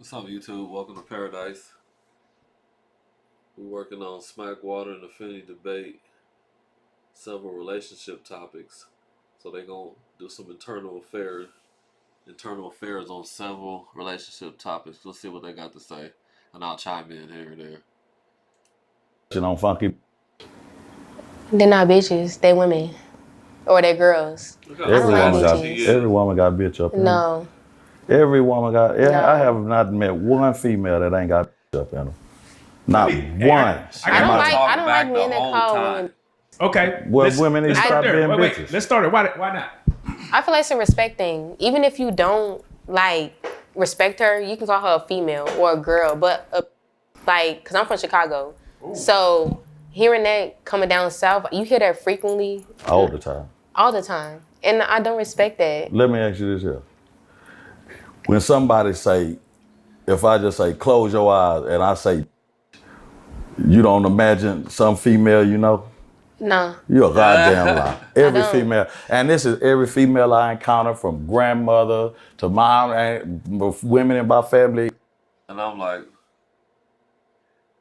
What's up, YouTube? Welcome to Paradise. We're working on smack water and affinity debate, several relationship topics. So they're gonna do some internal affairs on several relationship topics. We'll see what they got to say, and I'll chime in here and there. On funky. They're not bitches. They women. Or they girls. Every woman got bitch up in them. No. Every woman got. No. I have not met one female that ain't got bitch up in them. Not one. I don't like men that call women. Okay. Well, women need to stop being bitches. Let's start it. Why not? I feel like it's a respect thing. Even if you don't respect her, you can call her a female or a girl. But because I'm from Chicago, so hearing that coming down south, you hear that frequently. All the time. All the time, and I don't respect that. Let me ask you this here. When somebody say, if I just say close your eyes and I say, you don't imagine some female you know? No. You're a goddamn lie. Every female, and this is every female I encounter, from grandmother to mom and women in my family. And I'm like,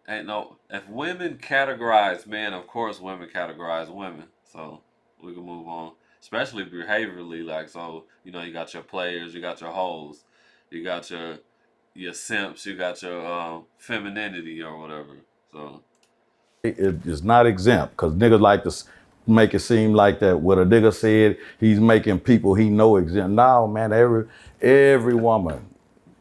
if women categorize men, of course women categorize women. So we can move on, especially behaviorally. So you got your players, you got your hoes, you got your simps, you got your femininity or whatever. So it is not exempt, because niggas like to make it seem like that what a nigga said, he's making people he know exempt. No, man, every woman,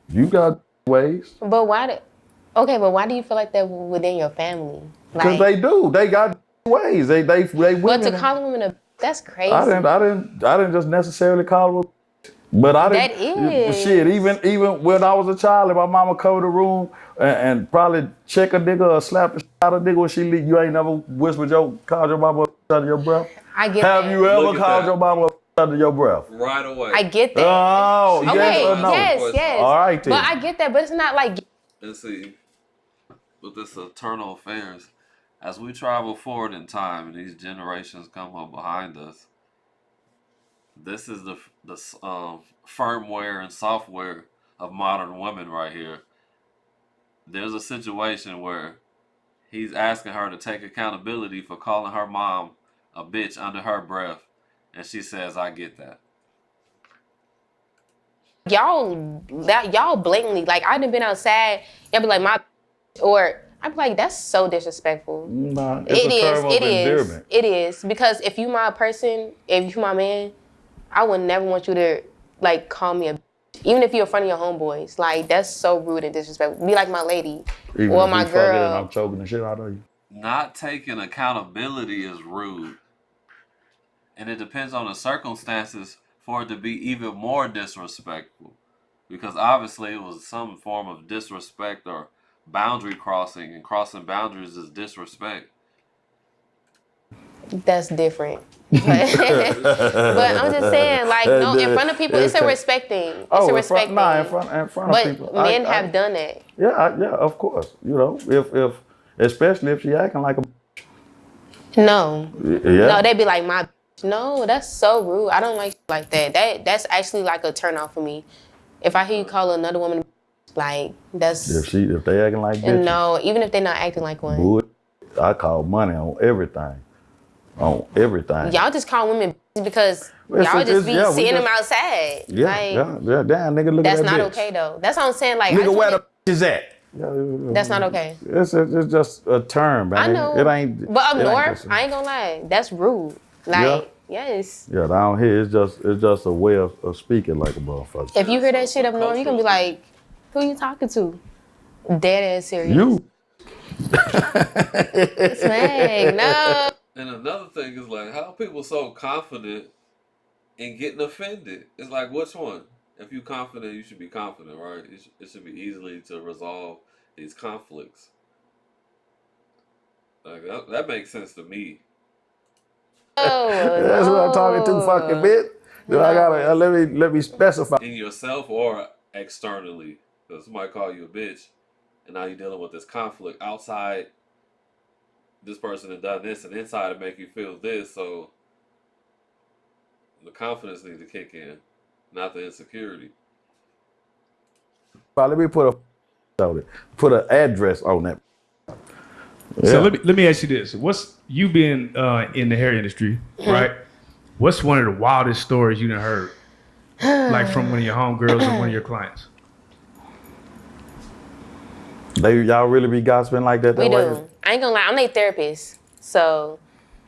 you got ways. But why do you feel like that within your family? Because they do. They got ways. They women. But to call a woman that's crazy. I didn't just necessarily call her. But I didn't. That is. Shit, even when I was a child, if my mama covered the room and probably check a nigga or slap the shit out of a nigga when she leave, you ain't never called your mama under your breath? I get Have that. you ever called your mama under your breath? Right away. I get that. Oh, okay, yes or no? Yes. All right, then. But I get that, but it's not like. And see, with this eternal affairs, as we travel forward in time and these generations come up behind us, this is the firmware and software of modern women right here. There's a situation where he's asking her to take accountability for calling her mom a bitch under her breath, and she says, "I get that." Y'all blatantly, I done been outside, y'all be like, my, or I'd be like, that's so disrespectful. Nah, it's a term of endearment. It is, because if you my person, if you my man, I would never want you to call me a bitch. Even if you're in front of your homeboys. That's so rude and disrespectful. Be like my lady. Even or if my you girl. fucking and I'm choking the shit out of you. Not taking accountability is rude. And it depends on the circumstances for it to be even more disrespectful. Because obviously it was some form of disrespect or boundary crossing, and crossing boundaries is disrespect. That's different. But I'm just saying, no, in front of people, it's a respect thing. It's a respect thing. Nah, in front of people. But men have done it. Yeah, of course. If especially if she acting like a. No. Yeah. No, they'd be like, my. No, that's so rude. I don't like that. That's actually a turn off for me. If I hear you call another woman, that's. If they acting like bitches. No, even if they're not acting like one. Boy, I call money on everything. Y'all just call women because y'all just be seeing them outside. Yeah, damn, nigga, look at that. That's not okay though. That's what I'm saying. Nigga, where the is at? That's not okay. It's just a term, man. I know. It ain't. But up north, I ain't gonna lie. That's rude. Yes. Yeah, down here it's just a way of speaking like a motherfucker. If you hear that shit up north, you gonna be like, who you talking to? Dead ass serious. You. Smack, no. And another thing is how people so confident in getting offended. It's which one? If you're confident, you should be confident, right? It should be easily to resolve these conflicts. That makes sense to me. That's what I'm talking to, fucking bitch. No. I gotta let me specify. In yourself or externally, because somebody call you a bitch, and now you're dealing with this conflict outside. This person had done this, and inside it make you feel this. So the confidence needs to kick in, not the insecurity. Let me put a on it. Put an address on that. Yeah. So let me ask you this: you been in the hair industry, right? What's one of the wildest stories you done heard, like from one of your homegirls or one of your clients? Y'all really be gossiping like that? We way? do. I ain't gonna lie, I'm their therapist. So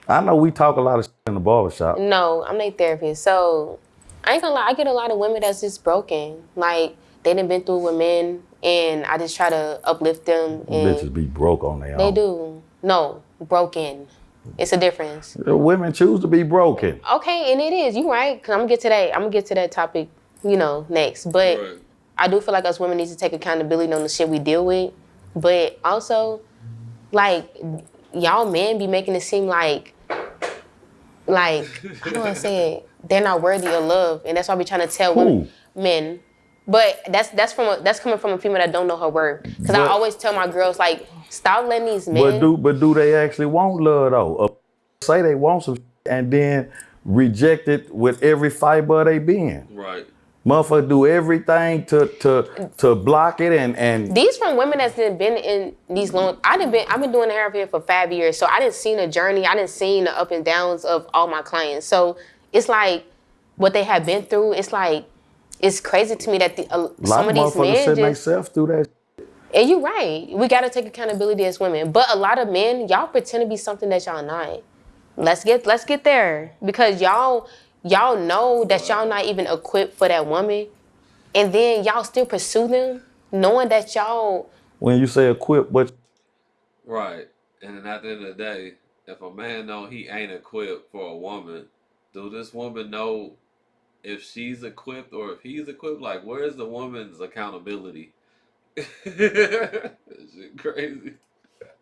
I know we talk a lot of shit in the barbershop. no, I'm their therapist. So I ain't gonna lie, I get a lot of women that's just broken. Like they done been through with men, and I just try to uplift them. And Bitches be broke on their own. they do. No, broken. It's a difference. Women choose to be broken. Okay, and it is. You right. Cause I'm gonna get to that topic, next. But Right. I do feel like us women need to take accountability on the shit we deal with. But also, like, y'all men be making it seem like I don't want to say it. They're not worthy of love, and that's why I be trying to tell men. But that's coming from a female that don't know her worth. Cause I always tell my girls like, stop letting these men. But do they actually want love though? Say they want some and then reject it with every fiber of they being. Right. Motherfucker do everything to block it and These from women that's been in these long. I've been doing hair here for 5 years, so I didn't see the journey. I didn't see the up and downs of all my clients. So it's like what they have been through. It's like it's crazy to me that some of these men setting just. themselves through that. And you're right. We gotta take accountability as women. But a lot of men, y'all pretend to be something that y'all not. Let's get there because y'all know that y'all not even equipped for that woman, and then y'all still pursue them, knowing that y'all. When you say equipped, but Right. And then at the end of the day, if a man know he ain't equipped for a woman, do this woman know if she's equipped or if he's equipped? Like, where's the woman's accountability? That shit crazy.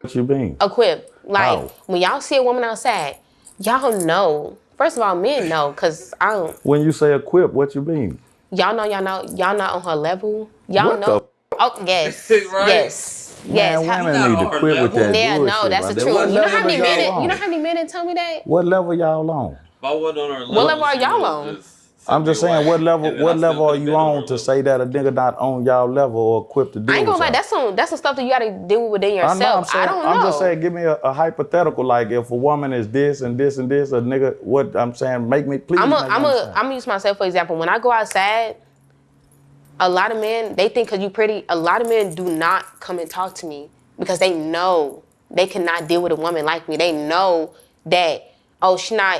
what you mean? Equipped. Like How? when y'all see a woman outside, y'all know. First of all, men know, cause I don't. When you say equipped, what you mean? Y'all know y'all not on her level. Y'all What know. the Oh yes, Right. yes, yes. Man, women not need on to her quit with level. that Yeah, bullshit. no, that's man. the truth. What You know level how many y'all men? on? You know how many men tell me that? What level y'all on? If I wasn't on her level, What level are she y'all would've on? just I'm just sent me saying, away. what level And then I still are could've you been on on her to level. say that a nigga not on y'all level or equipped to deal I ain't with gonna lie. y'all? That's some stuff that you gotta deal with within yourself. I don't know. I'm just saying, give me a hypothetical. Like, if a woman is this and this and this, a nigga, what I'm saying, make me please. I'm make me understand. gonna use myself for example. When I go outside, a lot of men they think because you pretty. A lot of men do not come and talk to me because they know they cannot deal with a woman like me. They know that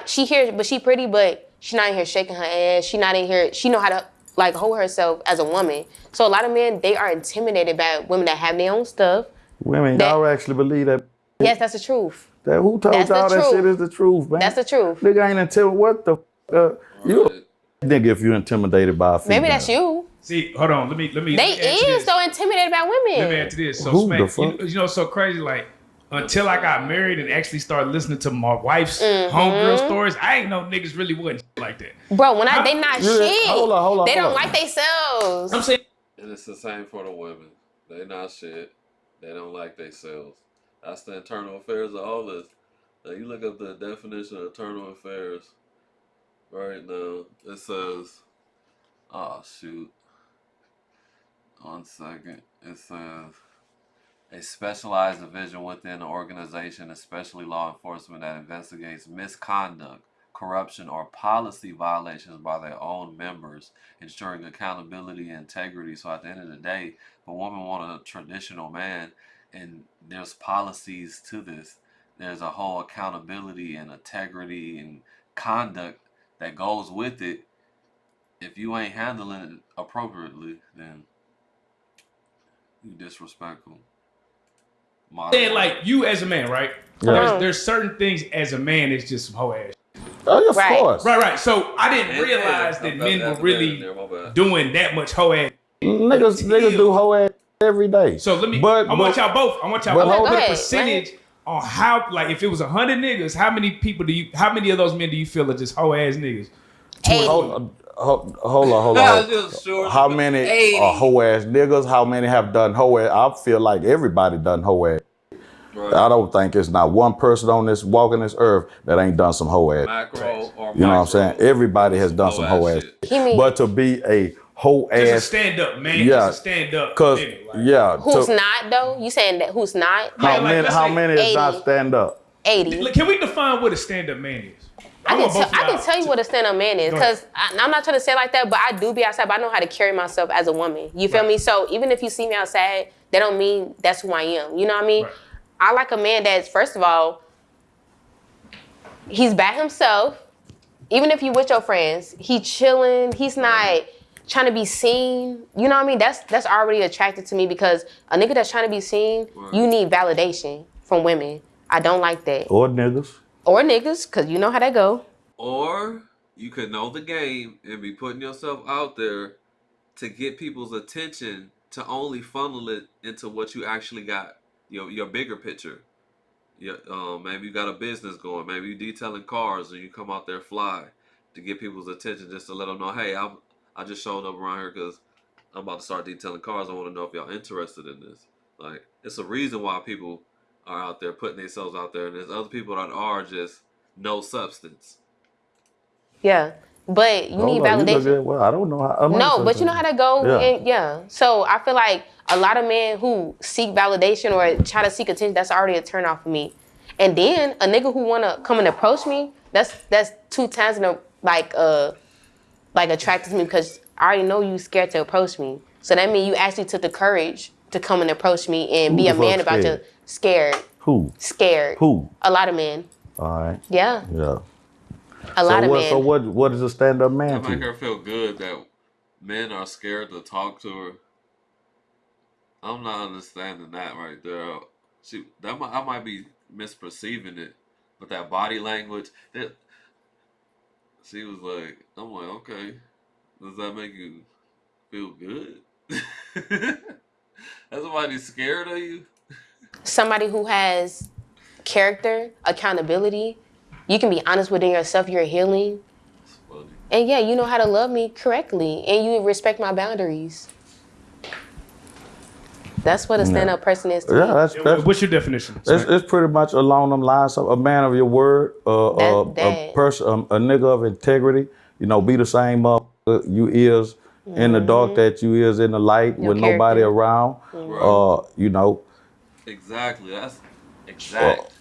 she here, but she pretty, but she not in here shaking her ass. She not in here. She know how to like hold herself as a woman. So a lot of men they are intimidated by women that have their own stuff. Women, y'all actually believe that? Yes, that's the truth. That who told That's the y'all that truth. shit is the truth, man? That's the truth. Nigga ain't until what the you Right. a nigga if you intimidated by a female. Maybe that's you. See, hold on. Let me. They let me add to is this. though intimidated by women. Let me add to this. So, Who Smack, the fuck? you know, so crazy. Like, until I got married and actually started listening to my wife's homegirl stories, I ain't know niggas really wasn't like that. Bro, they not Yeah, shit. hold on, They don't hold on. like themselves. I'm saying, And it's the same for the women. They not shit. They don't like themselves. That's the internal affairs of all this. Now you look up the definition of internal affairs right now. It says, oh shoot. 1 second. It says a specialized division within an organization, especially law enforcement, that investigates misconduct, corruption, or policy violations by their own members, ensuring accountability and integrity. So at the end of the day, if a woman wants a traditional man and there's policies to this, there's a whole accountability and integrity and conduct that goes with it. If you ain't handling it appropriately, then you disrespectful. saying like you as a man, right? Yeah. There's certain things as a man that's just some hoe ass. Oh, of Right. course. Right. So I didn't Yeah, realize that I'm men about were to really add in there, my bad. doing that much hoe ass. Niggas do whole ass every day. So let me. But I want y'all both. I want y'all but both hold to put on. a percentage on how, like, if it was 100 niggas, how many of those men do you feel are just hoe ass niggas? 80. Hold on. Just short, How but many 80. are hoe ass niggas? How many have done hoe ass? I feel like everybody done hoe ass. Right. I don't think it's not one person on this walking this earth that ain't done some hoe ass. Macro or You know what I'm saying? micro. Everybody has done some hoe ass. shit. He mean- But to be a whole Just a ass. stand-up man. Yeah. Just a stand-up Cause nigga. Like, yeah, Who's not though? You saying that who's not? how Yeah, like, many? let's How say many is not 80. stand up? 80. Look, can we define what a stand-up man is? I want both of can y'all tell you to- what a stand-up man is, Go ahead. because I'm not trying to say it like that, but I do be outside, but I know how to carry myself as a woman. You feel Right. me? So even if you see me outside, that don't mean that's who I am. You know what I mean? Right. I like a man that's, first of all, he's by himself. Even if you with your friends, he chilling. He's not trying to be seen. You know what I mean? That's already attractive to me, because a nigga that's trying to be seen, you need validation from women. I don't like that. Or niggas. Or niggas, because you know how that go. Or you could know the game and be putting yourself out there to get people's attention to only funnel it into what you actually got, your bigger picture. Maybe you got a business going. Maybe you detailing cars and you come out there fly to get people's attention, just to let them know, hey, I just showed up around here because I'm about to start detailing cars. I want to know if y'all interested in this. Like, it's a reason why people are out there putting themselves out there, and there's other people that are just no substance. Yeah. But you need validation. Well, I don't know how. No, but you know how that go. Yeah. And yeah. So I feel like a lot of men who seek validation or try to seek attention, that's already a turn off for me. And then a nigga who wanna come and approach me, that's 2 times in a like attracted to me, because I already know you scared to approach me. So that means you actually took the courage to come and approach me and Who be the a man fuck about scared? your scared. Who? Scared. Who? A lot of men. All right. Yeah. Yeah. A lot of men. So what is a stand up man That to make you? her feel good that men are scared to talk to her. I'm not understanding that right there. I might be misperceiving it, but that body language, that she was like, I'm like, okay, does that make you feel good? That somebody scared of you? Somebody who has character, accountability. You can be honest within yourself. You're healing. It's funny. And yeah, you know how to love me correctly, and you respect my boundaries. That's what a stand-up person is to me. Yeah, that's What's your definition? it's pretty much along them lines. A man of your word, a That. person, a nigga of integrity. Be the same you is in the dark that you is in the light Your with nobody character. around. Right. Exactly. That's exact.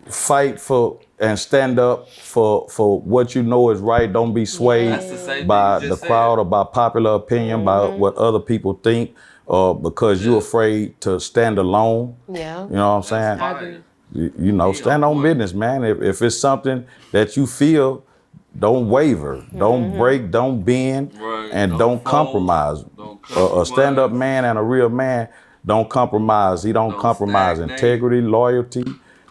Fight for and stand up for what you know is right. Don't be swayed That's the same by thing you the just crowd said. or by popular opinion, by what other people think, because you're afraid to stand alone. Yeah. You know what I'm saying? Fire. Stand on business, man. If it's something that you feel, don't waver, don't break, don't bend, Right. and Don't don't fold. compromise. Don't A compromise. stand-up man and a real man don't compromise. He don't Don't compromise stagnate. integrity, loyalty.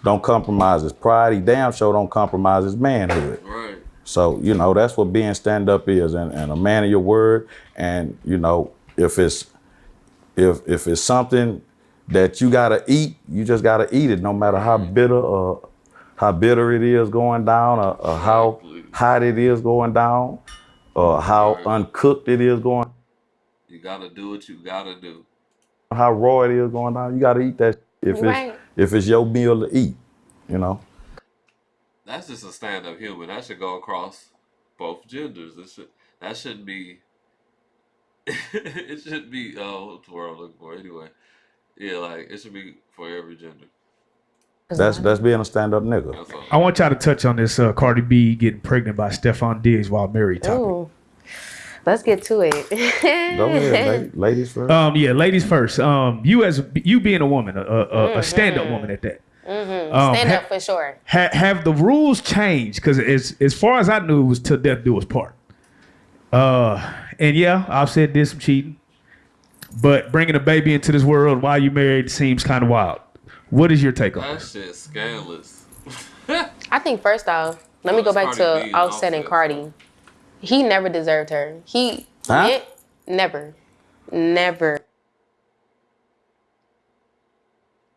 Don't compromise his pride. He damn sure don't compromise his manhood. Right. So, that's what being stand-up is, and a man of your word. And, if it's something that you gotta eat, you just gotta eat it, no matter how bitter it is going down, or how hot it is going down, or how uncooked it is going, You gotta do what you gotta do. how raw it is going down. You gotta eat that Right. if it's your meal to eat, That's just a stand-up human. That should go across both genders. That shouldn't be. It should be. Oh, what's the word I'm looking for? Anyway, yeah, like it should be for every gender. That's being a stand-up nigga. That's all. I want y'all to touch on this Cardi B getting pregnant by Stephon Diggs while married topic. Ooh. Let's get to it. Go ahead, ladies first. Ladies first. You being a woman, a stand-up woman at that. Stand up for sure. Have the rules changed? Because as far as I knew, it was till death do us part. And yeah, I've said this some cheating, but bringing a baby into this world while you married seems kind of wild. What is your take on That this? shit's scandalous. I think first off, let me go back Cardi to B and Offset and Offset. Cardi. He never deserved her. Huh? Never.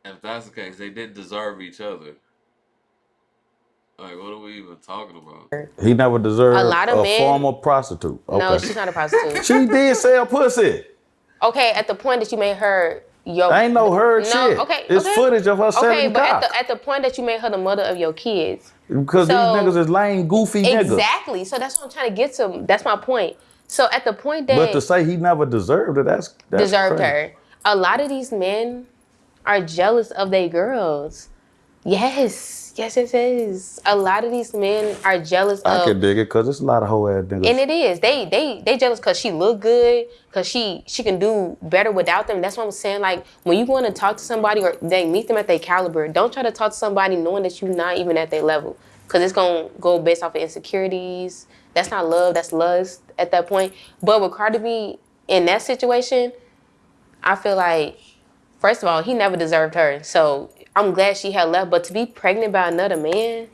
If that's the case, they didn't deserve each other. Like, what are we even talking about? He never deserved A lot of men- former prostitute. Okay. No, she's not a prostitute. She did sell pussy. Okay, at the point that you made her your I ain't no heard shit. Okay, It's okay. footage of her Okay, selling but cock. at the point that you made her the mother of your kids. Because So- these niggas is lame, goofy niggas. Exactly. So that's what I'm trying to get to. That's my point. So at the point that But to say he never deserved it, that's deserved crazy. her, a lot of these men are jealous of their girls. Yes. A lot of these men are jealous I of. can dig it because it's a lot of hoe ass niggas. And it is. They jealous because she look good, because she can do better without them. That's what I'm saying. Like, when you want to talk to somebody or they meet them at their caliber, don't try to talk to somebody knowing that you're not even at their level. Because it's going to go based off of insecurities. That's not love, that's lust at that point. But with Cardi B in that situation, I feel like, first of all, he never deserved her. So I'm glad she had left. But to be pregnant by another man,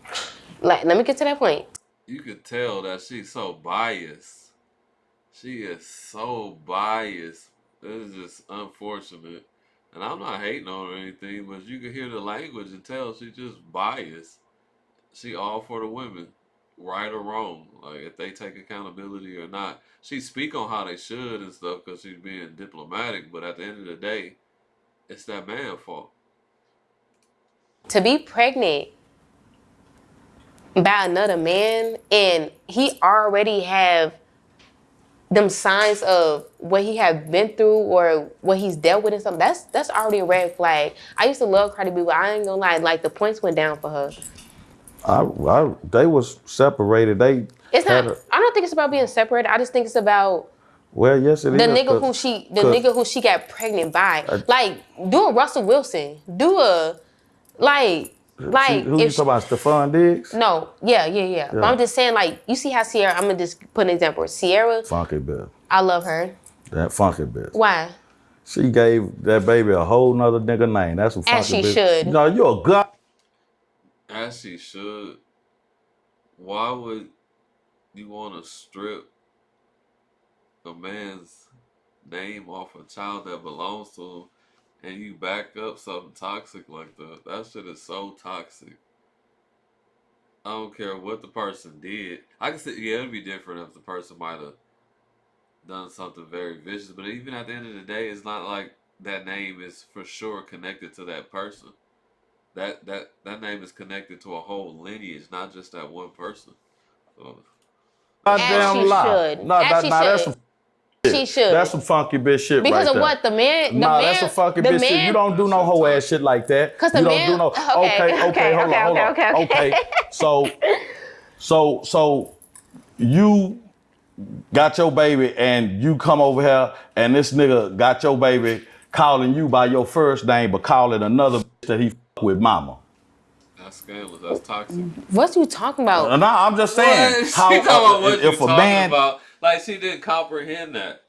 like, let me get to that point. You could tell that she's so biased. She is so biased. This is just unfortunate. And I'm not hating on her or anything, but you can hear the language and tell she's just biased. She all for the women, right or wrong. Like, if they take accountability or not. She speak on how they should and stuff because she's being diplomatic, but at the end of the day, it's that man's fault. To be pregnant by another man and he already have them signs of what he have been through or what he's dealt with and stuff, that's already a red flag. I used to love Cardi B, but I ain't gonna lie, like, the points went down for her. They was separated. It's not. I don't think it's about being separated. I just think it's about well, yes, it is. the nigga who she got pregnant by. Like, do a Russell Wilson. Do a who you talking about? Stephon Diggs? No, yeah. But I'm just saying, like, you see how Sierra, I'm gonna just put an example. Sierra, Funky bitch. I love her. That funky bitch. Why? She gave that baby a whole nother nigga name. That's what funky As she bitch. should. No, you a god. As she should. Why would you want to strip a man's name off a child that belongs to him and you back up something toxic like that? That shit is so toxic. I don't care what the person did. I can say, yeah, it'd be different if the person might have done something very vicious, but even at the end of the day, it's not like that name is for sure connected to that person. That name is connected to a whole lineage, not just that one person. So, As she should. That's some She should. That's some funky bitch shit Because right of there. what? The man. That's some funky bitch shit. You don't do no hoe ass shit like that. Because the you man. don't do no. Okay. So you got your baby and you come over here and this nigga got your baby calling you by your first name but calling another bitch that he fuck with mama. that's scandalous. That's toxic. What you talking about? No, I'm just saying. What? She talking about what if you a talking man, about? Like, she didn't comprehend that.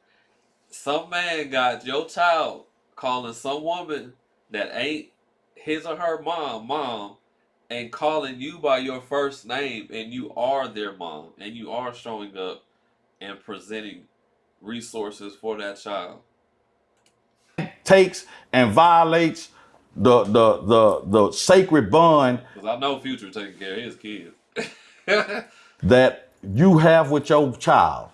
Some man got your child calling some woman that ain't his or her mom, and calling you by your first name, and you are their mom, and you are showing up and presenting resources for that child. takes and violates the sacred bond Because I know Future taking care of his kids. that you have with your child.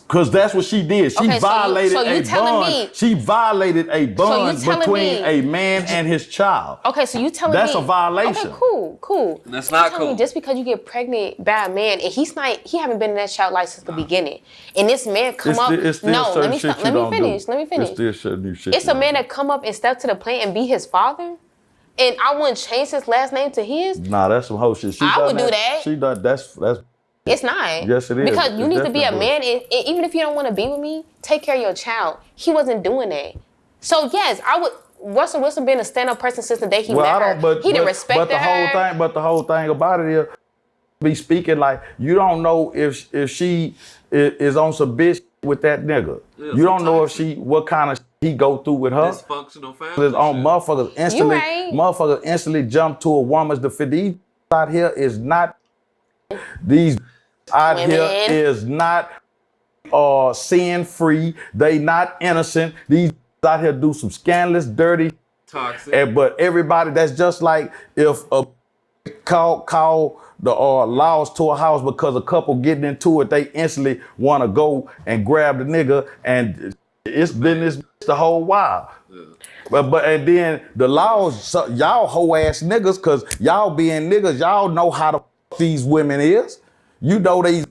Because that's what she did. She violated a bond. She violated a bond between a man and his child. Okay, so you telling me that's a violation. Okay, cool. That's not cool. Just because you get pregnant by a man and he haven't been in that child life since the beginning, and this man come up. Let me finish. It's still certain new shit. It's a man that come up and step to the plate and be his father, and I wouldn't change his last name to his. Nah, that's some hoe shit. I would do that. She done. That's. It's not. Yes, it is. Because you need to be a man, and even if you don't want to be with me, take care of your child. He wasn't doing that. So yes, I would. Russell Wilson being a stand-up person since the day he met her. He didn't respect her. But the whole thing about it is, be speaking like you don't know if she is on some bitch with that nigga. Yeah, you don't know if what kind of he go through with her. Dysfunctional family. Motherfuckers instantly jump to a woman's defense. These out here is not. These out here is not sin free. They not innocent. These out here do some scandalous, dirty, toxic. But everybody, that's just like if a call the laws to a house because a couple getting into it, they instantly want to go and grab the nigga, and it's been this the whole while. Yeah. But and then the laws, y'all hoe ass niggas, cause y'all being niggas, y'all know how to these women is. You know these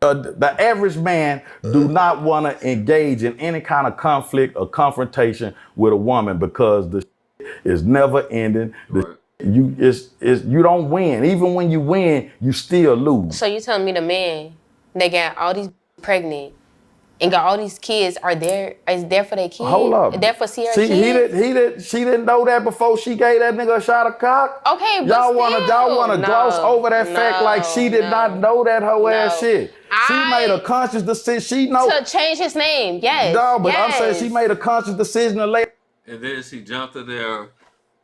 The average man do not want to engage in any kind of conflict or confrontation with a woman because the is never ending. Right. You don't win. Even when you win, you still lose. So you telling me the man that got all these pregnant and got all these kids is there for their kids? Hold up. There for Sierra See, kids? she didn't know that before she gave that nigga a shot of cock. Okay, but y'all wanna no, gloss over that fact like she did not know that her ass shit. She made a conscious decision. She know to change his name. Yes. No, but yes. I'm saying she made a conscious decision to lay. And then she jumped in there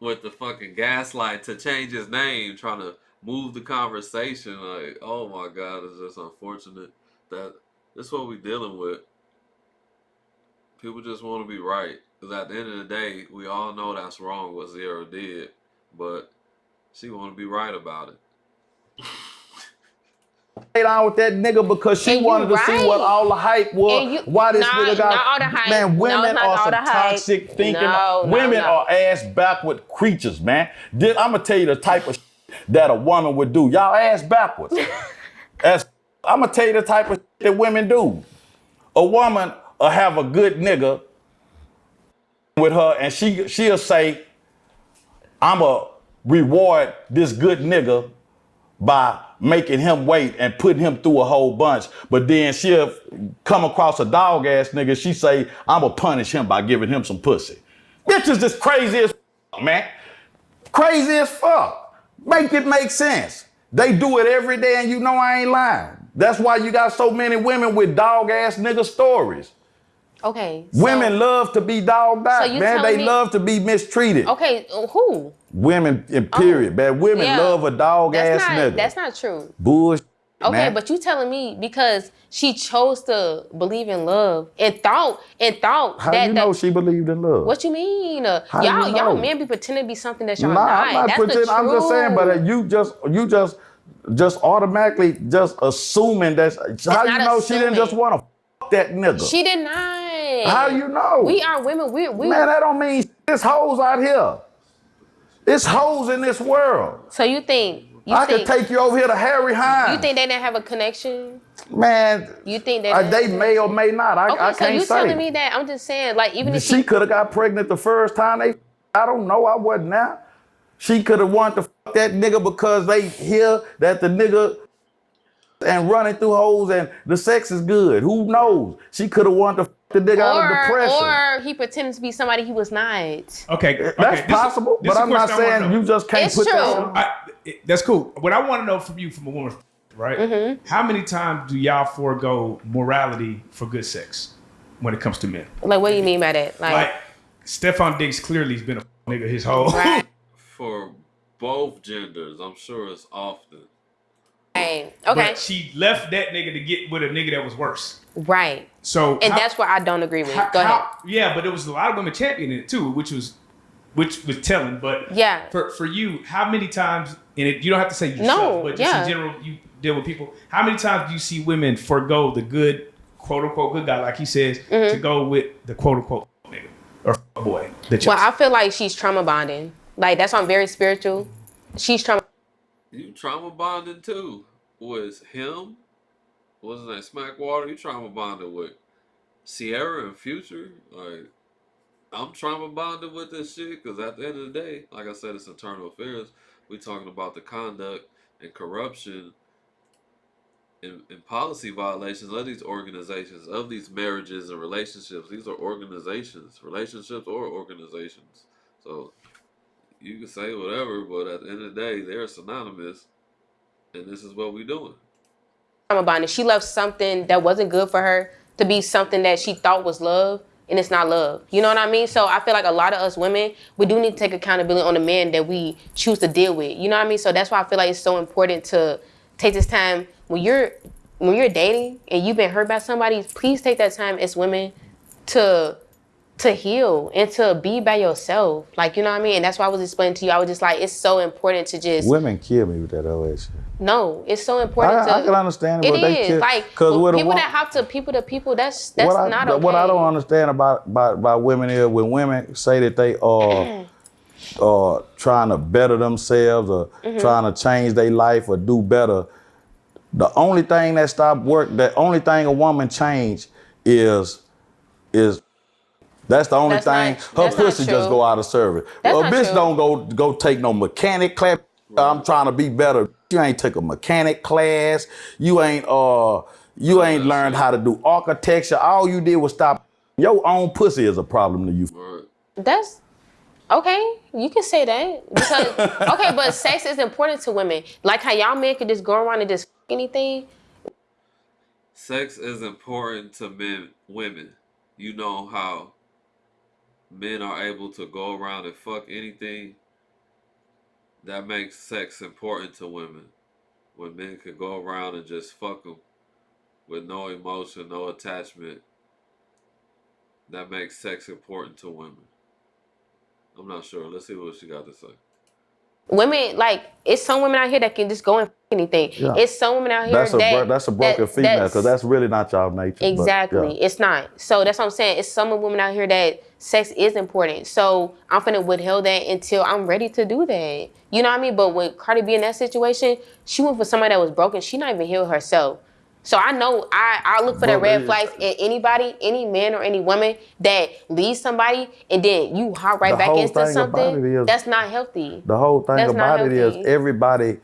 with the fucking gaslight to change his name, trying to move the conversation. Like, oh my God, it's just unfortunate that that's what we dealing with. People just want to be right. Because at the end of the day, we all know that's wrong what Zero did. But she want to be right about it. Lay down with that nigga because she wanted to see what all the hype was. Why this nigga got... Not all the hype. Man, women are some toxic hype. thinking. Women are ass backward creatures, man. I'm going to tell you the type of that a woman would do. Y'all ass backwards. I'm going to tell you the type of that women do. A woman will have a good nigga with her and she'll say, I'm going to reward this good nigga by making him wait and putting him through a whole bunch. But then she'll come across a dog ass nigga. She say, I'm going to punish him by giving him some pussy. Bitch is just crazy as fuck, man. Crazy as fuck. Make it make sense. They do it every day and you know I ain't lying. That's why you got so many women with dog ass nigga stories. Okay. Women love to be dogged out, man. They love to be mistreated. Okay, who? Women, in period, man. Women love a dog ass nigga. That's not true. Bullshit. Okay, man. but you telling me because she chose to believe in love and thought How that you know she believed in love? What you mean? Y'all men be pretending to be something that y'all nah, not. I'm not That's pretending. the I'm just saying, but you just automatically just assuming that's how you know she didn't just want to fuck that nigga. She did not. How you know? We are women. We man, that don't mean there's hoes out here. It's hoes in this world. So you think I could take you over here to Harry Hines. You think they didn't have a connection? Man, you think they may or may not. I can't say. So you telling me that? I'm just saying, like, even if she could have got pregnant the first time I don't know. I wasn't now. She could have wanted to fuck that nigga because they hear that the nigga and running through holes and the sex is good. Who knows? She could have wanted to fuck the nigga out of depression. Or he pretended to be somebody he was not. Okay. That's possible, but I'm not saying you just can't put that. That's cool. What I want to know from you, from a woman, right? Mm-hmm. How many times do y'all forego morality for good sex when it comes to men? Like, what do you mean by that? Like Stefan Diggs clearly has been a nigga his whole. Right. For both genders, I'm sure it's often. Right. Okay. But she left that nigga to get with a nigga that was worse. Right. So that's what I don't agree with. Go ahead. Yeah, but there was a lot of women championing it too, which was telling. But yeah, for you, how many times? And you don't have to say yourself, but just in general, you deal with people. How many times do you see women forego the good, quote unquote, good guy, like he says, to go with the quote unquote nigga or boy? Well, I feel like she's trauma bonding. Like, that's why I'm very spiritual. She's trauma. You trauma bonding too. Was him? What's his name? Smackwater? You trauma bonded with Sierra and Future? Like, I'm trauma bonded with this shit because at the end of the day, like I said, it's internal affairs. We talking about the conduct and corruption and policy violations of these organizations, of these marriages and relationships. These are organizations, relationships or organizations. So you can say whatever, but at the end of the day, they're synonymous, and this is what we're doing. Trauma bonding. She left something that wasn't good for her to be something that she thought was love, and it's not love. You know what I mean? So I feel like a lot of us women, we do need to take accountability on the men that we choose to deal with. You know what I mean? So that's why I feel like it's so important to take this time when you're dating and you've been hurt by somebody. Please take that time as women to heal and to be by yourself. Like, you know what I mean? And that's why I was explaining to you. I was just like, it's so important to just... Women kill me with that whole shit. No, it's so important I can understand it, but they is. kill. Like, people that have to people to people, that's not okay. What I don't understand about women is when women say that they are trying to better themselves or trying to change their life or do better, The only thing that stopped work, the only thing a woman changed is that's the only That's thing. not- Her that's not pussy just true. go out of service. That's A not bitch true. don't go take no mechanic class. I'm trying to be better. You ain't took a mechanic class. You ain't learned how to do architecture. All you did was stop. Your own pussy is a problem to you. Right. That's okay. You can say that because okay, but sex is important to women. Like how y'all men could just go around and just anything. Sex is important to women. You know how men are able to go around and fuck anything. That makes sex important to women. When men can go around and just fuck them with no emotion, no attachment, that makes sex important to women. I'm not sure. Let's see what she got to say. Women like it's some women out here that can just go and fuck anything. Yeah. It's some women out here That's a broken female because that's really not y'all nature. Exactly. But, yeah. It's not. So that's what I'm saying. It's some women out here that sex is important. So I'm finna withhold that until I'm ready to do that. You know what I mean? But when Cardi B in that situation, she went for somebody that was broken. She not even healed herself. So I know I look for the red flags in anybody, any man or any woman that leaves somebody and then you hop right back into something. That's not healthy. The whole thing about it is everybody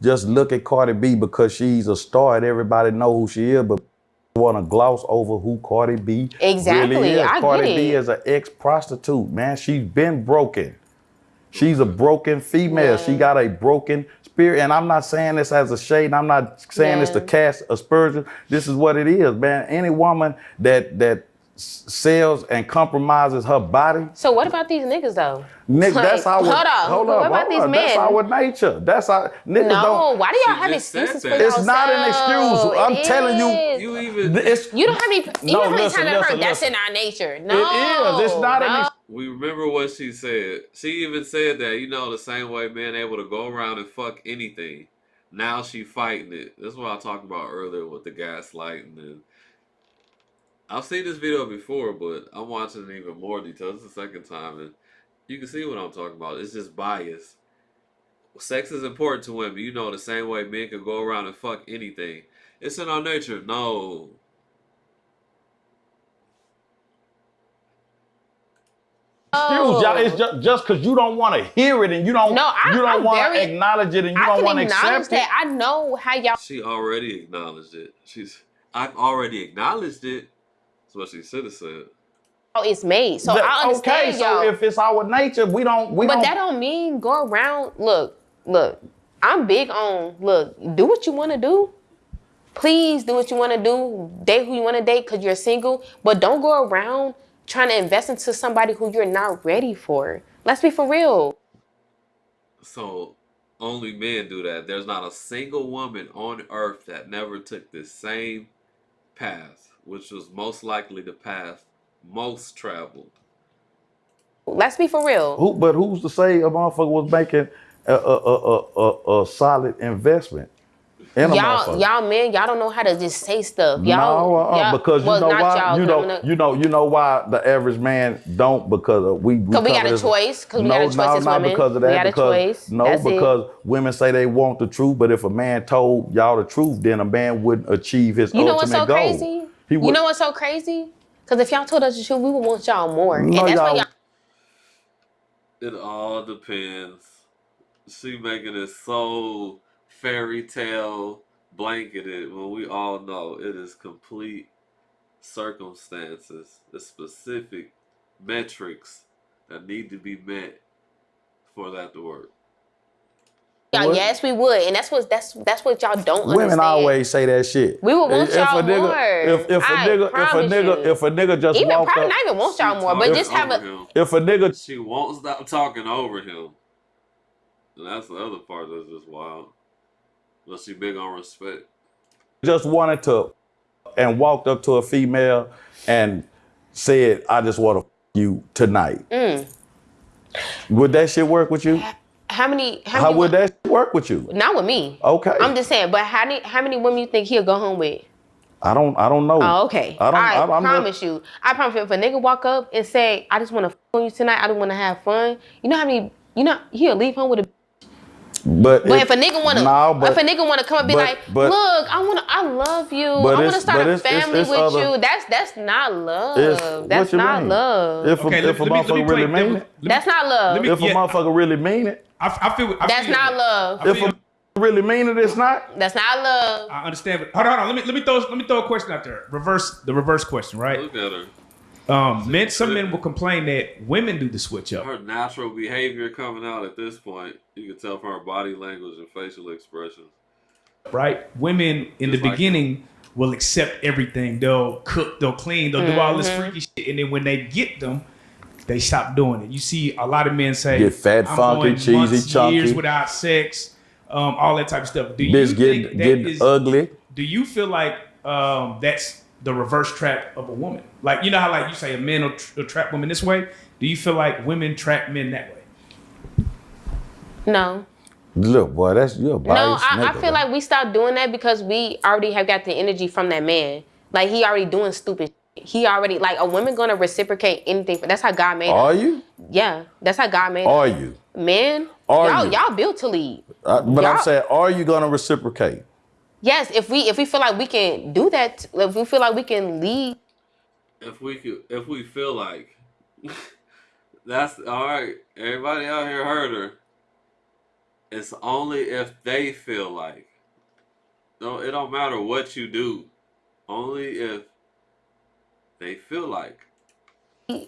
just look at Cardi B because she's a star and everybody know who she is, but want to gloss over who Cardi B really is. Cardi B is an ex-prostitute, man. She's been broken. She's a broken female. Yeah. She got a broken spirit. And I'm not saying this as a shade. I'm not saying this to cast aspersions. This is what it is, man. Any woman that sells and compromises her body. So what about these niggas though? Nigga, like, that's our hold up. What about these men? That's our nature. That's our niggas. No, why do y'all have excuses for yourself? It's not an excuse. I'm telling you. You don't have any. You don't have any time to hurt. That's in our nature. No, it is. It's not an excuse. We remember what she said. She even said that, the same way men able to go around and fuck anything. Now she fighting it. That's what I talked about earlier with the gaslighting. And I've seen this video before, but I'm watching it even more detail. It's the second time, and you can see what I'm talking about. It's just bias. Sex is important to women. The same way men can go around and fuck anything. It's in our nature. No. Excuse y'all, it's just because you don't want to hear it and you don't want to acknowledge it and you don't want to accept it. I know how y'all. She already acknowledged it. I've already acknowledged it. That's what she should have said. Oh, it's made. So I understand y'all. So if it's our nature, we don't. But that don't mean go around. Look. I'm big on do what you want to do. Please do what you want to do. Date who you want to date because you're single. But don't go around trying to invest into somebody who you're not ready for. Let's be for real. So only men do that. There's not a single woman on earth that never took the same path, which was most likely the path most traveled. Let's be for real. But who's to say a motherfucker was making a solid investment? Y'all men, y'all don't know how to just say stuff. Because you know why the average man don't, because we got a choice. Because we got a choice as women. Because of that. We got a choice. Because women say they want the truth, but if a man told y'all the truth, then a man wouldn't achieve his ultimate goal. You know what's so crazy? You know what's so crazy? Because if y'all told us the truth, we would want y'all more. And that's why y'all. It all depends. She making it so fairy tale blanketed when we all know it is complete circumstances, the specific metrics that need to be met for that to work. Yes, we would, and that's what y'all don't understand. Women always say that shit. We would want y'all more. If a nigga just even walk probably up, not even want y'all more, but just have if a nigga she won't stop talking over him. And that's the other part that's just wild. But she big on respect. Just wanted to and walked up to a female and said, "I just want to f you tonight." Would that shit work with you? How would that work with you? Not with me. Okay. I'm just saying, but how many women you think he'll go home with? I don't know. Oh, okay. I promise you. I promise you, if a nigga walk up and say, "I just want to f on you tonight. I just want to have fun," you know how many? He'll leave home with a. But if a nigga wanna, if a nigga wanna come and be like, but, look, I love you. I wanna start a family with you. That's not love. That's not love. If a motherfucker really mean it, that's not love. if a motherfucker really mean it, that's not love. If a really mean it, it's not. That's not love. I understand, but hold on. Let me throw a question out there. The reverse question, right? Look at her. Some men will complain that women do the switch up. Her natural behavior coming out at this point, you can tell from her body language and facial expressions. Right? Women in the beginning will accept everything. They'll cook, they'll clean, they'll do all this freaky shit, and then when they get them, they stop doing it. You see a lot of men say, get fat, I'm funky, going cheesy, months, chunky, years without sex, all that type of stuff. Do you bitch think get ugly? Do you feel like that's the reverse trap of a woman? Like, you know how like you say a man will trap women this way? Do you feel like women trap men that way? No. Look, boy, you're a biased I nigga, feel like we stopped doing that because we already have got the energy from that man. Like, he already doing stupid shit. He already, like, a woman gonna reciprocate anything. That's how God made us. Are you? Yeah, that's how God made us. Are you? Man, Are you? y'all built to lead. But I'm saying, are you gonna reciprocate? Yes, if we feel like we can do that, if we feel like we can lead. If we feel like that's all right. Everybody out here heard her. It's only if they feel like. No, it don't matter what you do. Only if they feel like.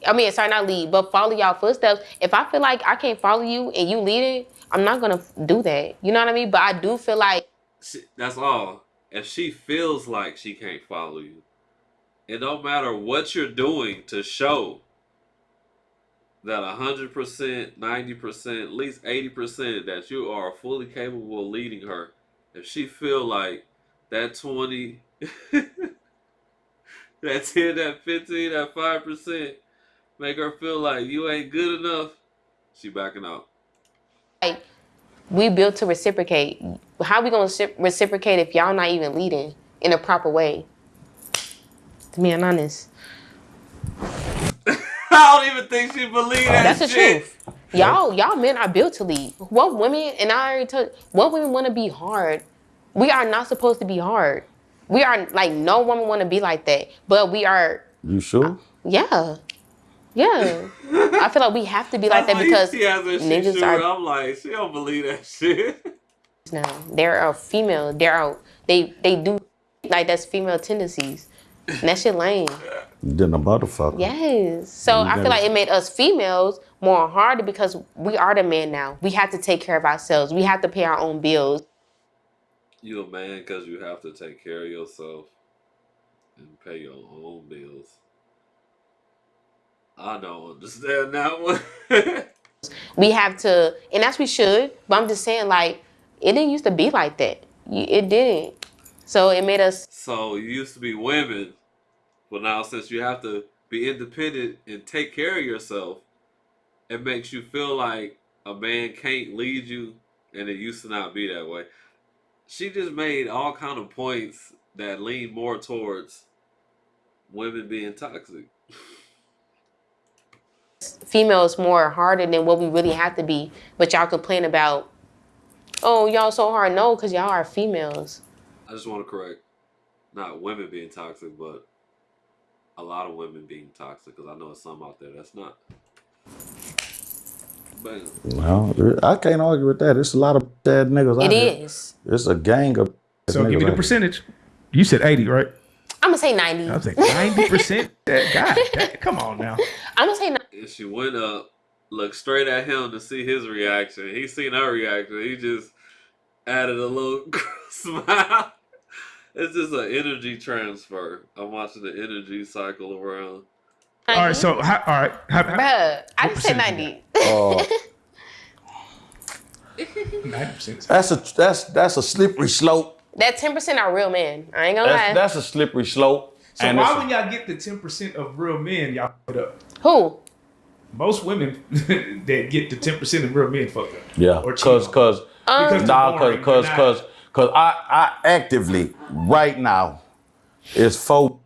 I mean, sorry, not lead, but follow y'all footsteps. If I feel like I can't follow you and you leading, I'm not gonna do that. You know what I mean? But I do feel like that's all. If she feels like she can't follow you, it don't matter what you're doing to show that 100%, 90%, at least 80% that you are fully capable of leading her. If she feel like that 20, that 10, that 15, that 5% make her feel like you ain't good enough, she backing out. like we built to reciprocate. How we gonna reciprocate if y'all not even leading in a proper way? To be honest. I don't even think she believe that. That's the shit. truth. Y'all men are built to lead. What women, and I already told you, what women want to be hard. We are not supposed to be hard. We are like, no woman want to be like that. But we are. You sure? Yeah. Yeah. I feel like we have to be like that because niggas are. I'm like, she don't believe that shit. Now there are female. They do like that's female tendencies. And that shit lame. Then a motherfucker. Yes. So I feel like it made us females more harder because we are the man now. We have to take care of ourselves. We have to pay our own bills. You a man because you have to take care of yourself and pay your own bills. I don't understand that one. We have to, and that's we should. But I'm just saying, like, it didn't used to be like that. It didn't. So it made us. So you used to be women, but now since you have to be independent and take care of yourself, it makes you feel like a man can't lead you, and it used to not be that way. She just made all kind of points that lean more towards women being toxic. Females more harder than what we really have to be. But y'all complain about, oh, y'all so hard. No, because y'all are females. I just want to correct, not women being toxic, but a lot of women being toxic, because I know there's some out there that's not. But No, I can't argue with that. It's a lot of bad niggas out there. It is. It's a gang of So niggas give me the out percentage. You said 80, right? I'm going to say 90. I was like 90%. God, come on now. I'm going to say 90. and she went up, looked straight at him to see his reaction. He seen her reaction. He just added a little smile. It's just an energy transfer. I'm watching the energy cycle around. All right, so all right. Bruh, I didn't say 90. there. 90%. That's a slippery slope. That 10% are real men. I ain't gonna lie. That's a slippery slope. So why when y'all get the 10% of real men, y'all put up? Who? Most women that get the 10% of real men fucked up. Yeah, Or because because I actively right now it's folk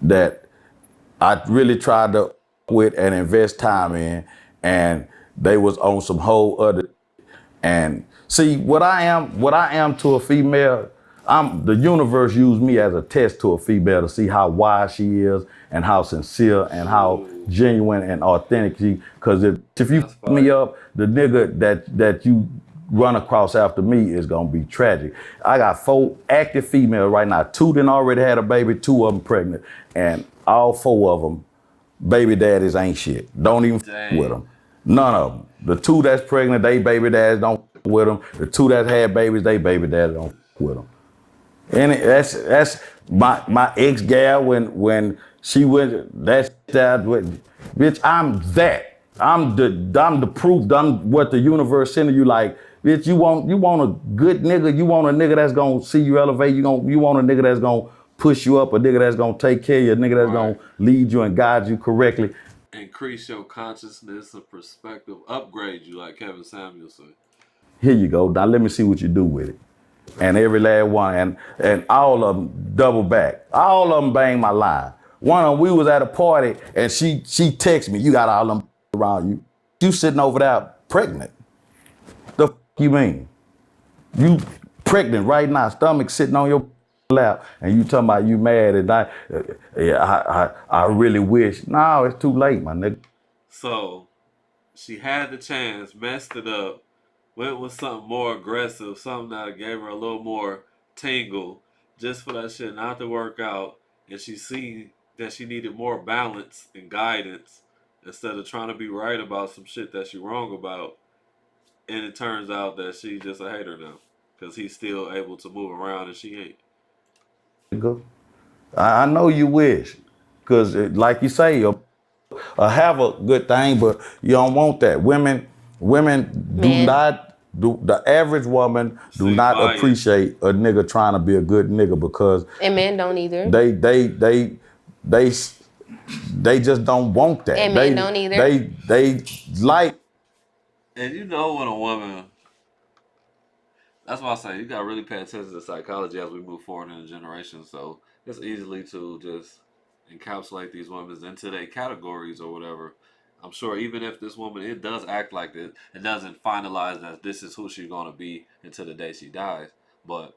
that I really tried to with and invest time in, and they was on some whole other, and See, what I am to a female, the universe used me as a test to a female to see how wise she is and how sincere and how genuine and authentic she. Because if you That's fuck me fire. up, the nigga that you run across after me is gonna be tragic. I got 4 active females right now. 2 done already had a baby, 2 of them pregnant, and all 4 of them baby daddies ain't shit. Don't even Dang. with them. None of them. The 2 that's pregnant, they baby daddies don't with them. The 2 that had babies, they baby daddies don't with them. And that's my ex gal when she went that with bitch. I'm that. I'm the proof. I'm what the universe sending you. Like bitch, you want a good nigga. You want a nigga that's gonna see you elevate. You want a nigga that's gonna push you up. A nigga that's gonna take care of you. A nigga that's gonna lead you and guide you correctly. Increase your consciousness and perspective. Upgrade you, like Kevin Samuel said. Here you go. Now let me see what you do with it. And every last one, and all of them double back. All of them bang my line. One of them, we was at a party and she texted me, you got all them around you. You sitting over there pregnant. The f you mean? You pregnant right now, stomach sitting on your lap, and you talking about you mad and I really wish. No, it's too late, my nigga. So she had the chance, messed it up, went with something more aggressive, something that gave her a little more tingle, just for that shit not to work out. And she seen that she needed more balance and guidance instead of trying to be right about some shit that she wrong about. And it turns out that she just a hater now because he's still able to move around and she ain't. I know you wish, because like you say, have a good thing, but you don't want that. Women do not do. The average woman do not appreciate a nigga trying to be a good nigga because and men don't either. They just don't want that. And men don't either. They like. And you know when a woman. That's why I say you gotta really pay attention to psychology as we move forward in the generation. So it's easily to just encapsulate these women into their categories or whatever. I'm sure even if this woman it does act like this, it doesn't finalize that this is who she's gonna be until the day she dies. But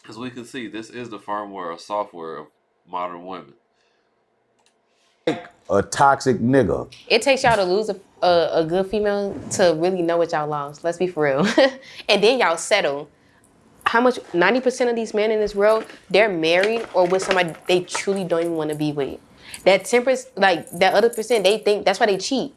as we can see, this is the firmware or software of modern women. A toxic nigga. It takes y'all to lose a good female to really know what y'all lost. Let's be for real. And then y'all settle. How much? 90% of these men in this world, they're married or with somebody they truly don't even want to be with. That 10%, like that other percent, they think that's why they cheat.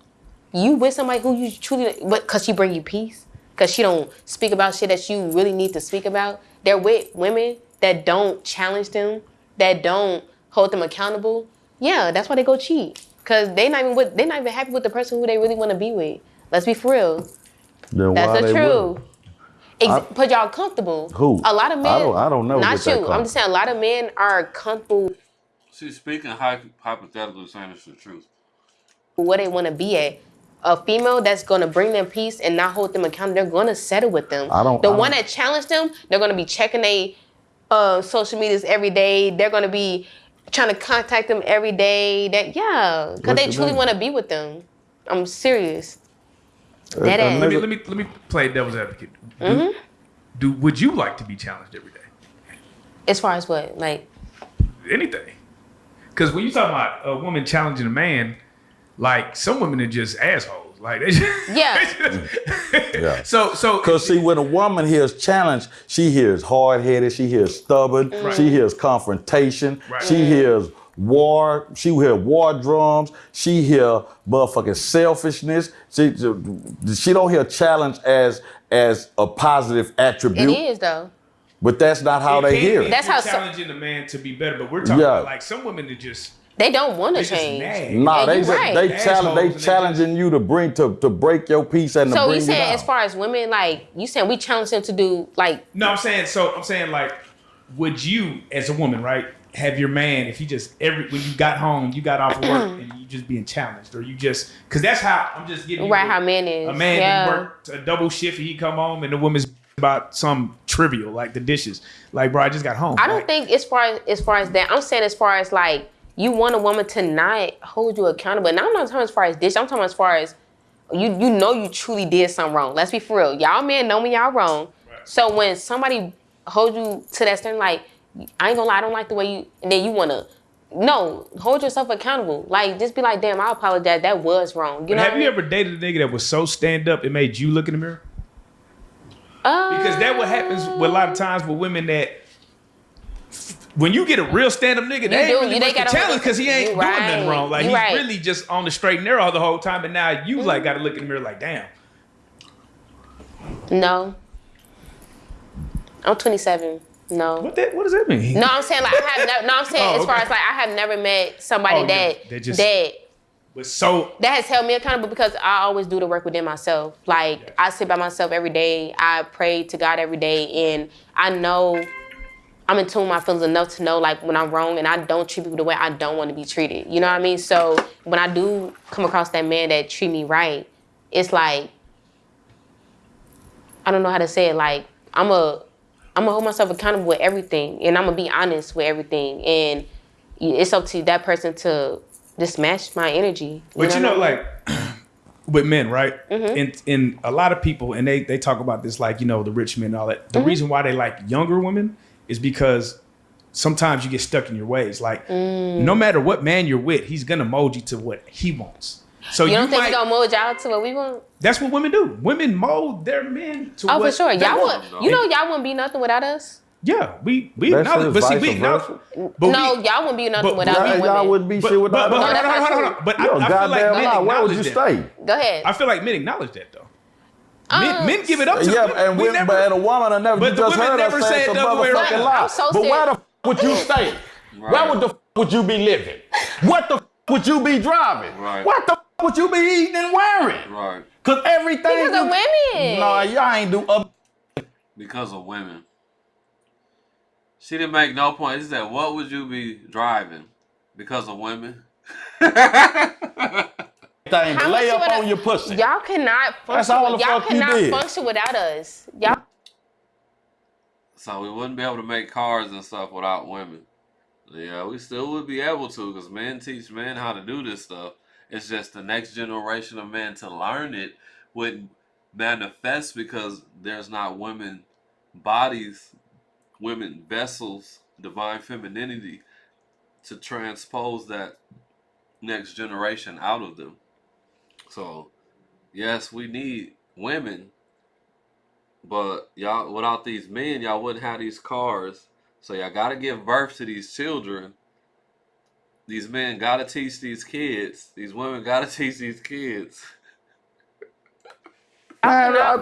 You with somebody who you truly, but because she bring you peace, because she don't speak about shit that you really need to speak about. They're with women that don't challenge them, that don't hold them accountable. Yeah, that's why they go cheat. Cause they're not even happy with the person who they really want to be with. Let's be for real. Then That's the truth. But y'all comfortable. Who? A lot of men. I don't know. Not you. I'm just saying a lot of men are comfortable. She's speaking hypothetically, saying it's the truth. What they want to be at. A female that's gonna bring them peace and not hold them accountable, they're gonna settle with them. The one that challenged them, they're gonna be checking their social medias every day. They're gonna be trying to contact them every day. Because they truly want to be with them. I'm serious. Let me play devil's advocate. Would you like to be challenged every day? As far as what, like anything? Because when you talk about a woman challenging a man, like some women are just assholes. Like they just, yeah. So because see, when a woman hears challenge, she hears hard headed, she hears stubborn, she hears confrontation, she hears war, she hear war drums, she hear motherfucking selfishness. She don't hear challenge as a positive attribute. It is though. But that's not how they hear it. That's how challenging the man to be better. But we're talking about like some women that just. They don't want to change. Nah, they challenging you to break your peace and to bring you down. So you saying as far as women, like you saying we challenge them to do like. No, I'm saying like, would you as a woman, right, have your man if he just when you got home, you got off of work and you just being challenged, or you just because that's how I'm just giving you how men is. A man worked a double shift and he come home and the woman's about some trivial like the dishes. Like, bro, I just got home. I don't think as far as that. I'm saying as far as like. You want a woman to not hold you accountable. And I'm not talking as far as this. I'm talking as far as you know you truly did something wrong. Let's be for real. Y'all men know when y'all wrong. Right. So when somebody hold you to that standard, like, I ain't gonna lie, I don't like the way you, and then you wanna, no, hold yourself accountable. Like, just be like, damn, I apologize, that was wrong. You know have you ever dated a nigga that was so stand up it made you look in the mirror? Because that's what happens with a lot of times with women that when you get a real stand up nigga, they ain't really much to challenge because he ain't doing nothing wrong. Like, he's really just on the straight and narrow the whole time, and now you like got to look in the mirror like, damn. No. I'm 27. No. What does that mean? No, I'm saying like I have never. No, I'm saying as far as like I have never met somebody that has held me accountable because I always do the work within myself. Like I sit by myself every day. I pray to God every day, and I know I'm in tune with my feelings enough to know like when I'm wrong, and I don't treat people the way I don't want to be treated. You know what I mean? So when I do come across that man that treat me right, it's like I don't know how to say it. Like I'm gonna hold myself accountable with everything, and I'm gonna be honest with everything, and it's up to that person to just match my energy. But you know, like with men, right? In a lot of people, and they talk about this, like, you know, the rich men and all that. The reason why they like younger women is because sometimes you get stuck in your ways. Like, no matter what man you're with, he's gonna mold you to what he wants. So you don't think he's gonna mold y'all to what we want? That's what women do. Women mold their men to what for sure. Y'all would. You know, y'all wouldn't be nothing without us. Yeah, we acknowledge, but see, we acknowledge. No, y'all wouldn't be nothing without me. Y'all wouldn't be shit without us. Hold on. But I feel like men acknowledge why would you stay? Go ahead. I feel like men acknowledge that though. Men give it up to and a woman will never. But the women never said the other way around. But why the would you stay? Where would the would you be living? What the would you be driving? What the would you be eating and wearing? Right. Cause everything. Because of women. No, y'all ain't do up. Because of women. She didn't make no point. She said, "What would you be driving?" Because of women. Lay up on your pussy. Y'all cannot function. Y'all cannot function without us. Y'all. So we wouldn't be able to make cars and stuff without women. Yeah, we still would be able to because men teach men how to do this stuff. It's just the next generation of men to learn it wouldn't manifest because there's not women bodies, women vessels, divine femininity to transpose that next generation out of them. So, yes, we need women, but y'all, without these men, y'all wouldn't have these cars. So y'all gotta give birth to these children. These men gotta teach these kids. These women gotta teach these kids. Man, our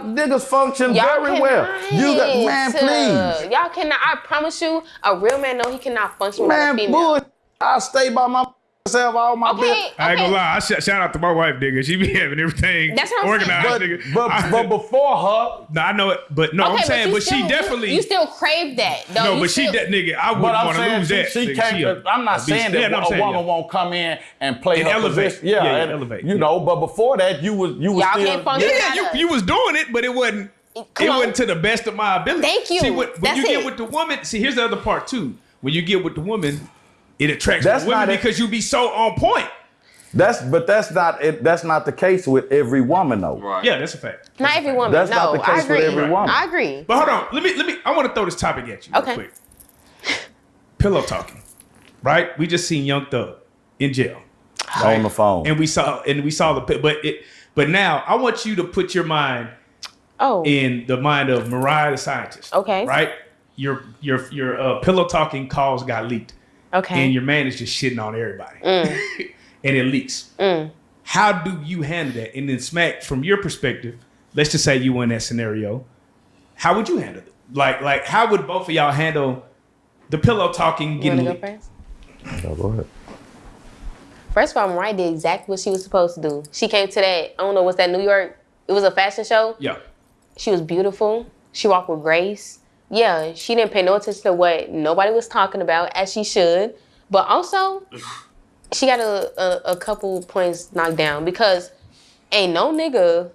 niggas function very well. You got, man, please. Y'all cannot. I promise you, a real man know he cannot function with a female. Bull, I stay by myself all my business. I ain't gonna lie. I shout out to my wife, nigga. She be having everything organized, nigga. But before her, no, I know it. But no, I'm saying, but she definitely. You still crave that, though. No, but she that nigga. I wouldn't want to lose that. She can't. I'm not saying that a woman won't come in and play her position. Yeah, elevate. You know, but before that, you was still. Yeah, you was doing it, but it wasn't. It wasn't to the best of my ability. Thank you. See, when you get with the woman, see, here's the other part too. When you get with the woman, it attracts women because you be so on point. That's not the case with every woman though. Right. Yeah, that's a fact. Not every woman. That's not the case with every woman. I agree. But hold on, let me. I want to throw this topic at you real quick. Pillow talking, right? We just seen Young Thug in jail on the phone, and we saw the. But now I want you to put your mind in the mind of Mariah the scientist. Okay. Right. Your pillow talking calls got leaked. Okay. And your man is just shitting on everybody. And it leaks. How do you handle that? And then Smack, from your perspective, let's just say you were in that scenario, how would you handle it? Like how would both of y'all handle the pillow talking getting leaked? You want to go first? No, go ahead. First of all, Mariah did exactly what she was supposed to do. She came to that, I don't know, what's that, New York? It was a fashion show. Yeah. She was beautiful. She walked with grace. Yeah, she didn't pay no attention to what nobody was talking about, as she should. But also, she got a couple points knocked down because ain't no nigga,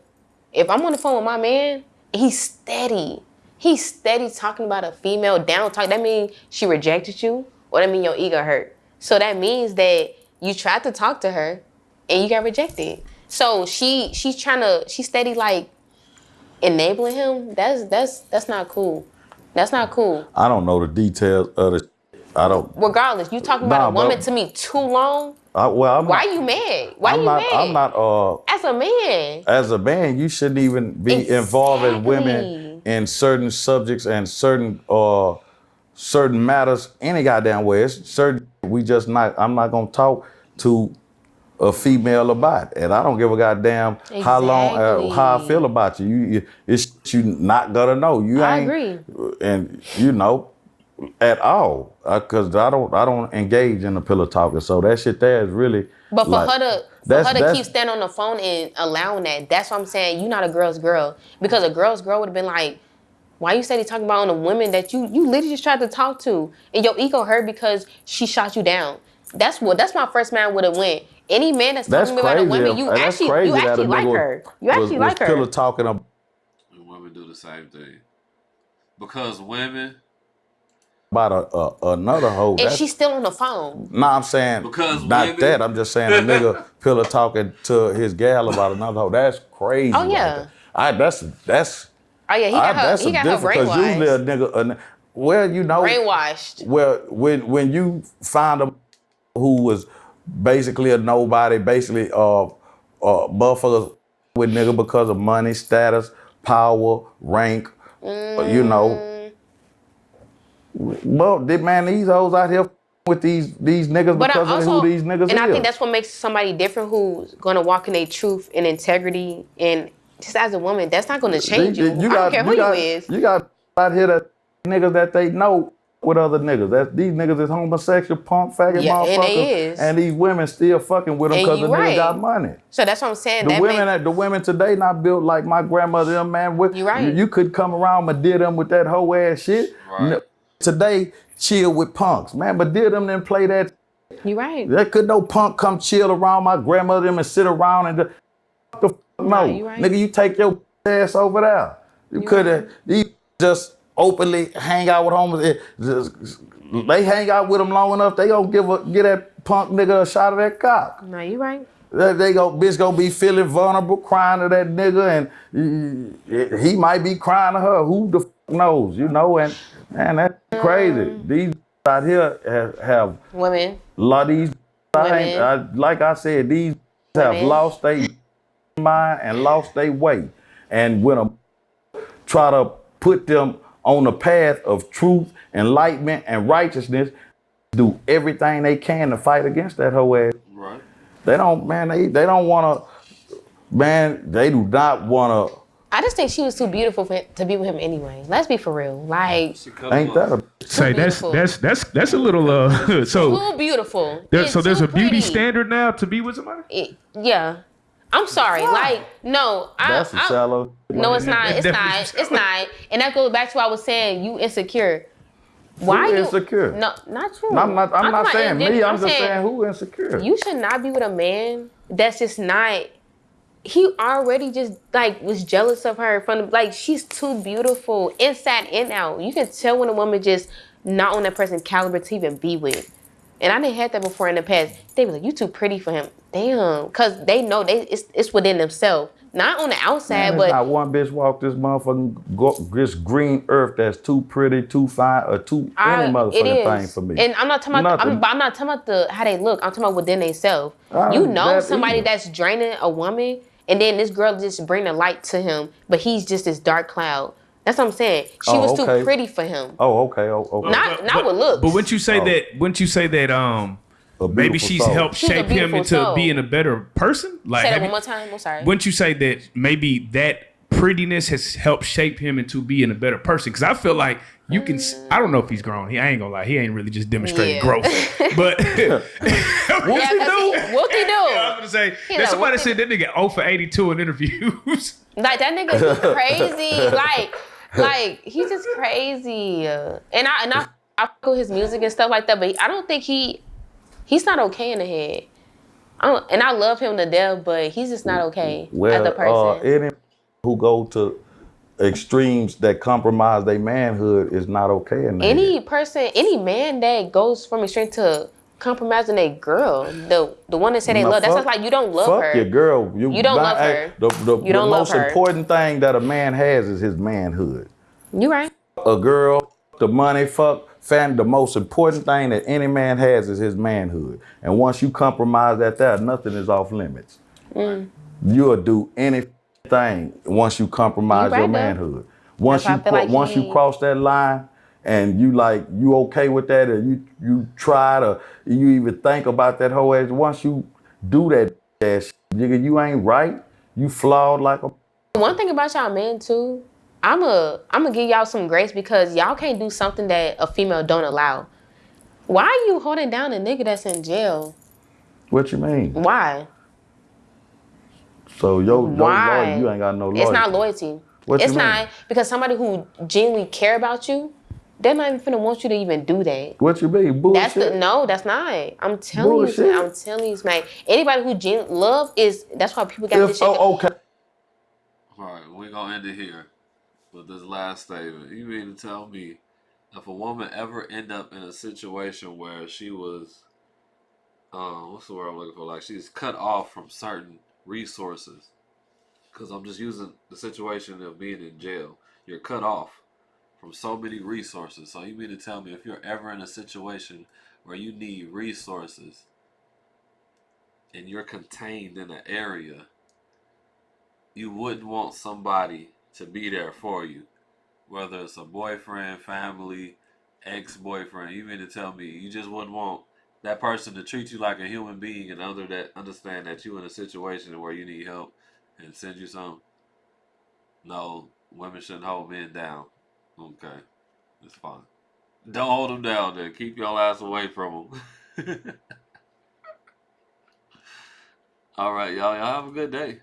if I'm on the phone with my man, he's steady. He's steady talking about a female down talk. That means she rejected you, or that means your ego hurt. So that means that you tried to talk to her and you got rejected. So she's steady like enabling him. That's not cool. That's not cool. I don't know the details of the. I don't. Regardless, you talking about a woman to me too long. Well, Why you mad? Why I'm you not. mad? I'm not. As a man. As a man, you shouldn't even be involving women in certain subjects and certain matters any goddamn way. It's certain we just not. I'm not gonna talk to a female about, and I don't give a goddamn how I feel about you. It's you not gonna know. I agree. And at all, because I don't engage in the pillow talking. So that shit there is really. But for her to keep standing on the phone and allowing that's what I'm saying. You're not a girl's girl, because a girl's girl would have been like, why you steady talking about on the women that you literally just tried to talk to, and your ego hurt because she shot you down. That's my first man would have went. Any man that's talking about a woman, you actually like her. You actually like her. Pillow talking about. And women do the same thing, because women. About another hoe. And she's still on the phone. No, I'm saying because not women, that. I'm just saying a nigga pillow talking to his gal about another hoe. That's crazy. Oh yeah. That's. Oh yeah, he got her brainwashed. Usually a nigga, brainwashed. Well, when you find a who was basically a nobody, basically motherfuckers with nigga because of money, status, power, rank, Well, man, these hoes out here with these niggas because of who these niggas and is. I think that's what makes somebody different, who's gonna walk in their truth and integrity. And just as a woman, that's not gonna change you. I don't care who you is. You got out here that niggas that they know with other niggas. These niggas is homosexual, punk, faggot motherfuckers. And they is. And these women still fucking with them because the niggas got money. So that's what I'm saying. The women today not built like my grandmother, them, man. You right. You could come around and deal them with that whole ass shit. Right. Today, chill with punks, man. But did them then play that? You right. There could no punk come chill around my grandmother and sit around and the no. You right. Nigga, you take your ass over there. You could have just openly hang out with homies. They hang out with them long enough, they gonna give that punk nigga a shot of that cock. No, you right. Bitch gonna be feeling vulnerable, crying to that nigga, and he might be crying to her. Who the knows, and man, that's crazy. These out here have women. A lot of these, like I said, these have lost their mind and lost their way. And when I try to put them on the path of truth, enlightenment, and righteousness, do everything they can to fight against that whole ass. Right. They don't, man, they don't want to, man, they do not want to. I just think she was too beautiful to be with him anyway. Let's be for real. Like, ain't that a... Say that's a little so too beautiful. So there's a beauty standard now to be with somebody? Yeah. I'm sorry. Like, no. That's a shallow. No, it's not. It's not. It's not. And that goes back to what I was saying. You insecure. Why who you insecure? No, not you. I'm not saying me. I'm just saying who insecure. You should not be with a man that's just not. He already just like was jealous of her from like she's too beautiful inside and out. You can tell when a woman just not on that person's caliber to even be with. And I didn't have that before in the past. They were like, "You too pretty for him." Damn, because they know it's within themselves, not on the outside. But not one bitch walk this motherfucking this green earth that's too pretty, too fine, or too any motherfucking thing for me. And I'm not talking about. I'm not talking about how they look. I'm talking about within themselves. You know, somebody that's draining a woman, and then this girl just bring the light to him, but he's just this dark cloud. That's what I'm saying. She was too pretty for him. Oh, okay. Okay. Not with looks. But wouldn't you say that? Maybe she's helped shape him into being a better person. Like, say that one more time. I'm sorry. Wouldn't you say that maybe that prettiness has helped shape him into being a better person? Because I feel like you can. I don't know if he's grown. I ain't gonna lie. He ain't really just demonstrating growth. But what's he do? What he do? I was gonna say there's somebody said that nigga 0 for 82 in interviews. Like that nigga's crazy. Like he's just crazy. And I feel his music and stuff like that. But I don't think he's not okay in the head. I love him to death, but he's just not okay as a person. Any who go to extremes that compromise their manhood is not okay in the Any person, any man that goes from extreme to compromising a girl? The one that say they No, love. That's fuck- just like you don't love Fuck her. your girl. You don't love her. The You don't love most her. important thing that a man has is his manhood. You right. A girl, the money, the most important thing that any man has is his manhood. And once you compromise at that, nothing is off limits. You'll do anything once you compromise You your right, though. manhood. Once That's why you I feel like once you cross that line and you okay with that, or you try to you even think about that whole ass. Once you do that shit, nigga, you ain't right. You flawed like a. One thing about y'all men too, I'ma give y'all some grace because y'all can't do something that a female don't allow. Why are you holding down a nigga that's in jail? What you mean? Why? So your Why? loyalty, you ain't got no loyalty. It's not loyalty. What It's you mean? not because somebody who genuinely care about you, they're not even finna want you to even do that. What you mean? Bullshit. That's not. I'm telling Bullshit. you, I'm telling you, man. Anybody who love is that's why people got this shit. Okay. All right, we're gonna end it here with this last statement. You mean to tell me if a woman ever end up in a situation where she was, what's the word I'm looking for? Like she's cut off from certain resources. Because I'm just using the situation of being in jail. You're cut off from so many resources. So you mean to tell me if you're ever in a situation where you need resources and you're contained in an area, you wouldn't want somebody to be there for you, whether it's a boyfriend, family, ex-boyfriend. You mean to tell me you just wouldn't want that person to treat you like a human being and understand that you're in a situation where you need help and send you some? No, women shouldn't hold men down. Okay, it's fine. Don't hold them down then. Keep your ass away from them. All right, y'all. Y'all have a good day.